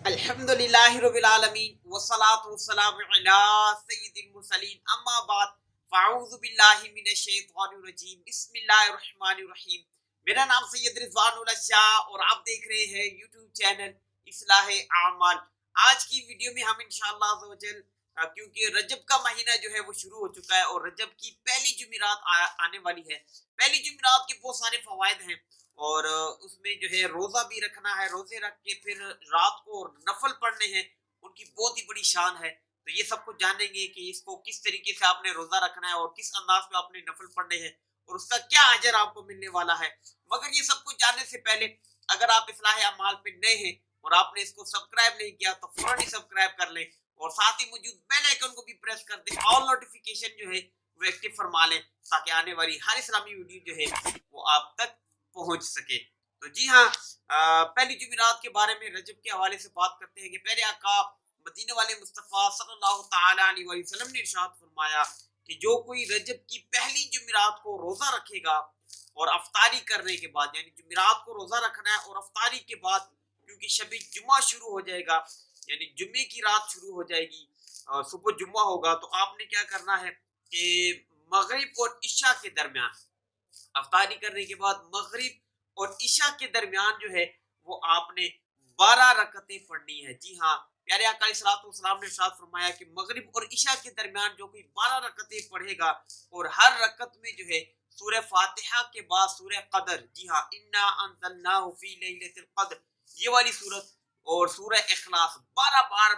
الحمدللہ رب العالمین والصلاة والسلام علی سید المرسلین اما بعد فاعوذ باللہ من الشیطان الرجیم بسم اللہ الرحمن الرحیم۔ میرا نام سید رضوان اللہ شاہ اور آپ دیکھ رہے ہیں یوٹیوب چینل اصلاح اعمال۔ آج کی ویڈیو میں ہم انشاءاللہ عز و جل کیونکہ رجب کا مہینہ جو ہے وہ شروع ہو چکا ہے اور رجب کی پہلی جمعرات آنے والی ہے۔ پہلی جمعرات کے بہت سارے فوائد ہیں اور اس میں جو ہے روزہ بھی رکھنا ہے، روزے رکھ کے پھر رات کو نفل پڑھنے ہیں، ان کی بہت ہی بڑی شان ہے۔ تو یہ سب کچھ جانیں گے کہ اس کو کس طریقے سے آپ نے روزہ رکھنا ہے اور کس انداز میں آپ نے نفل پڑھنے ہیں اور اس کا کیا اجر آپ کو ملنے والا ہے۔ مگر یہ سب کچھ جاننے سے پہلے اگر آپ اصلاح اعمال پہ نئے ہیں اور آپ نے اس کو سبسکرائب نہیں کیا تو فوراً ہی سبسکرائب کر لیں اور ساتھ ہی موجود بیل آئیکن کو بھی پریس کر دیں، آل نوٹیفیکیشن جو ہے وہ ایکٹیو فرما لیں تاکہ آنے والی ہر اسلامی ویڈیو جو ہے وہ آپ تک پہنچ سکے۔ تو جی ہاں، پہلی جمعرات کے بارے میں رجب کے حوالے سے بات کرتے ہیں کہ پہلے آقا مدینہ والے مصطفیٰ صلی اللہ تعالی علیہ وسلم نے ارشاد فرمایا کہ جو کوئی رجب کی پہلی جمعرات کو روزہ رکھے گا اور افطاری کرنے کے بعد، یعنی جمعرات کو روزہ رکھنا ہے اور افطاری کے بعد کیونکہ شب جمعہ شروع ہو جائے گا، یعنی جمعے کی رات شروع ہو جائے گی، صبح جمعہ ہوگا، تو آپ نے کیا کرنا ہے کہ مغرب اور عشاء کے درمیان، افطاری کرنے کے بعد مغرب اور عشاء کے درمیان جو ہے وہ آپ نے 12 رکعتیں پڑھنی ہے۔ جی ہاں، پیارے آقا علیہ الصلوۃ والسلام نے ارشاد فرمایا کہ مغرب اور عشاء کے درمیان جو کوئی 12 رکعتیں پڑھے گا اور ہر رکعت میں جو ہے سورہ فاتحہ کے بعد سورہ قدر، جی ہاں، انا انزلناہ فی لیلۃ القدر، یہ والی سورت اور سورہ اخلاص 12 بار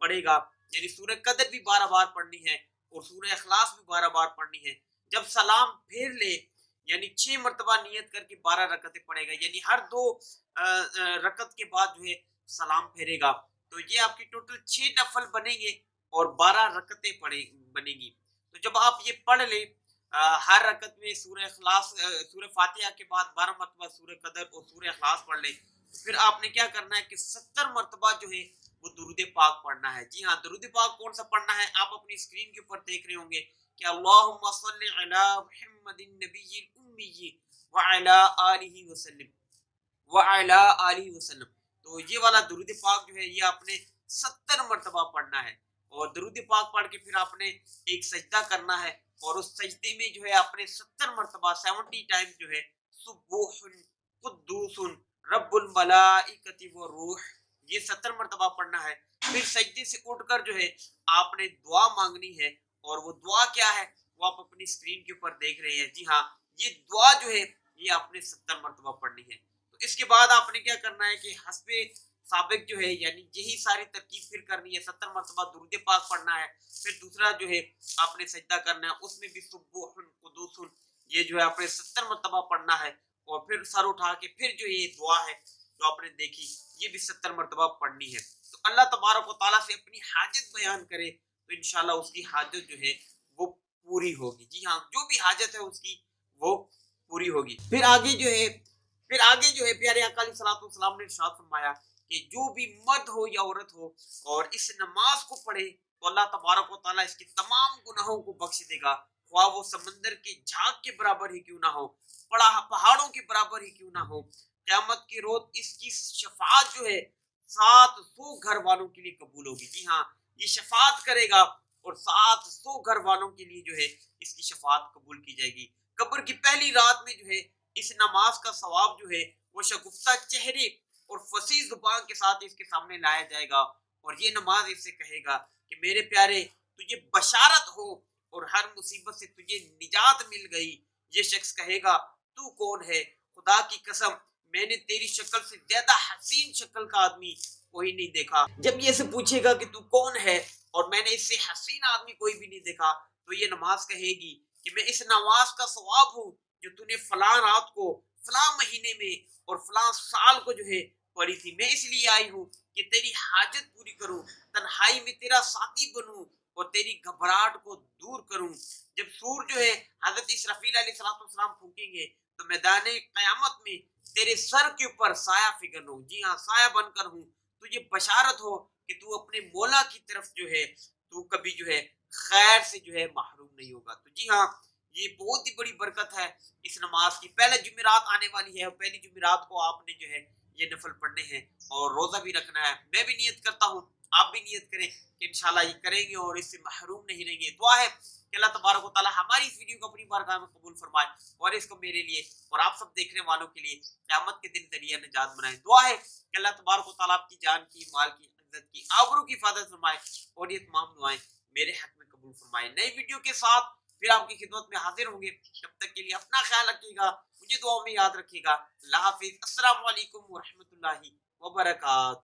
پڑھے گا، یعنی سورہ قدر بھی 12 بار پڑھنی ہے اور سورہ اخلاص بھی 12 بار پڑھنی ہے۔ جب سلام پھیر لے یعنی 6 مرتبہ نیت کر کے 12 رکعتیں پڑھے گا، یعنی ہر 2 رکعت کے بعد جو ہے سلام پھیرے گا، تو یہ آپ کی ٹوٹل 6 نفل بنیں گے اور 12 رکعتیں بنیں گی۔ تو جب آپ یہ پڑھ لیں ہر رکعت میں سورہ اخلاص، سورہ فاتحہ کے بعد 12 مرتبہ سورہ قدر اور سورہ اخلاص پڑھ لیں، پھر آپ نے کیا کرنا ہے کہ 70 مرتبہ جو ہے وہ درود پاک پڑھنا ہے۔ جی ہاں، درود پاک کون سا پڑھنا ہے آپ اپنی اسکرین کے اوپر دیکھ رہے ہوں گے کہ اللہم صلی علی محمد النبی الامی وعلی آلہ وسلم وعلی آلہ وسلم۔ تو یہ والا درود پاک جو ہے یہ آپ نے 70 مرتبہ پڑھنا ہے اور درود پاک پڑھ کے پھر آپ نے ایک سجدہ کرنا ہے اور اس سجدے میں جو ہے آپ نے 70 مرتبہ 70 ٹائم جو ہے سبوح قدوس رب الملائکۃ والروح، یہ 70 مرتبہ پڑھنا ہے۔ پھر سجدے سے اٹھ کر جو ہے آپ نے دعا مانگنی ہے اور وہ دعا کیا ہے وہ آپ اپنی اسکرین کے اوپر دیکھ رہے ہیں۔ جی ہاں، یہ دعا جو ہے یہ آپ نے 70 مرتبہ پڑھنی ہے۔ تو اس کے بعد آپ نے کیا کرنا ہے کہ حسب سابق جو ہے یعنی یہی ساری ترکیب پھر کرنی ہے، 70 مرتبہ درود پاک پڑھنا ہے، پھر دوسرا جو ہے آپ نے سجدہ کرنا ہے، اس میں بھی سبوح قدوس یہ جو ہے آپ نے 70 مرتبہ پڑھنا ہے اور پھر سر اٹھا کے پھر جو یہ دعا ہے جو آپ نے دیکھی یہ بھی 70 مرتبہ پڑھنی ہے۔ تو اللہ تبارک و تعالیٰ سے اپنی حاجت بیان کرے تو انشاءاللہ اس کی حاجت جو ہے وہ پوری ہوگی۔ جی ہاں، جو بھی حاجت ہے اس کی وہ پوری ہوگی۔ پھر آگے جو ہے پیارے آقا علیہ الصلوۃ والسلام نے ارشاد فرمایا کہ جو بھی مرد ہو یا عورت ہو اور اس نماز کو پڑھے تو اللہ تبارک و تعالیٰ اس کے تمام گناہوں کو بخش دے گا، خواہ وہ سمندر کے جھاگ کے برابر ہی کیوں نہ ہو، پہاڑوں کے برابر ہی کیوں نہ ہو۔ قیامت کے روز اس کی شفاعت جو ہے 700 گھر والوں کے لیے قبول ہوگی۔ جی ہاں، یہ شفاعت کرے گا اور 700 گھر والوں کے لیے جو ہے اس کی شفاعت قبول کی جائے گی۔ قبر کی پہلی رات میں جو ہے اس نماز کا ثواب جو ہے وہ شگفتہ چہرے اور فصیح زبان کے ساتھ اس کے سامنے لایا جائے گا اور یہ نماز اس سے کہے گا کہ میرے پیارے تجھے بشارت ہو اور ہر مصیبت سے تجھے نجات مل گئی۔ یہ شخص کہے گا تو کون ہے؟ خدا کی قسم میں نے تیری شکل سے زیادہ حسین شکل کا آدمی کوئی نہیں دیکھا۔ جب یہ سے پوچھے گا کہ تو کون ہے اور میں نے اس سے حسین آدمی کوئی بھی نہیں دیکھا تو یہ نماز کہے گی کہ میں اس نماز کا ثواب ہوں جو تو نے فلاں رات کو فلاں مہینے میں اور فلاں سال کو جو ہے پڑھی تھی۔ میں اس لیے آئی ہوں کہ تیری حاجت پوری کروں، تنہائی میں تیرا ساتھی بنوں اور تیری گھبراہٹ کو دور کروں۔ جب سور جو ہے حضرت اسرافیل علیہ السلام پھونکیں گے تو میدان قیامت میں تیرے سر کے اوپر سایہ فکن ہو، جی ہاں سایہ بن کر ہوں، تجھے بشارت ہو کہ تو اپنے مولا کی طرف جو ہے تو کبھی جو ہے خیر سے جو ہے محروم نہیں ہوگا۔ تو جی ہاں، یہ بہت ہی بڑی برکت ہے اس نماز کی۔ پہلے جمعرات آنے والی ہے اور پہلی جمعرات کو آپ نے جو ہے یہ نفل پڑھنے ہیں اور روزہ بھی رکھنا ہے. میں بھی نیت کرتا ہوں، آپ بھی نیت کریں کہ انشاءاللہ یہ کریں گے اور اس سے محروم نہیں رہیں گے. دعا ہے کہ اللہ تبارک و تعالی ہماری اس ویڈیو کو اپنی بارگاہ میں قبول فرمائے اور اس کو میرے لیے اور آپ سب دیکھنے والوں کے لیے قیامت کے دن ذریعہ نجات بنائے. دعا ہے کہ اللہ تبارک و تعالی آپ کی جان کی، مال کی، عزت کی، آبرو کی حفاظت فرمائے اور یہ تمام دعائیں میرے حق میں قبول فرمائے. نئی ویڈیو کے ساتھ پھر آپ کی خدمت میں حاضر ہوں گے. جب تک کے لیے اپنا خیال رکھیے گا، مجھے دعاؤں میں یاد رکھیے گا. اللہ حافظ. السلام علیکم ورحمۃ اللہ وبرکاتہ.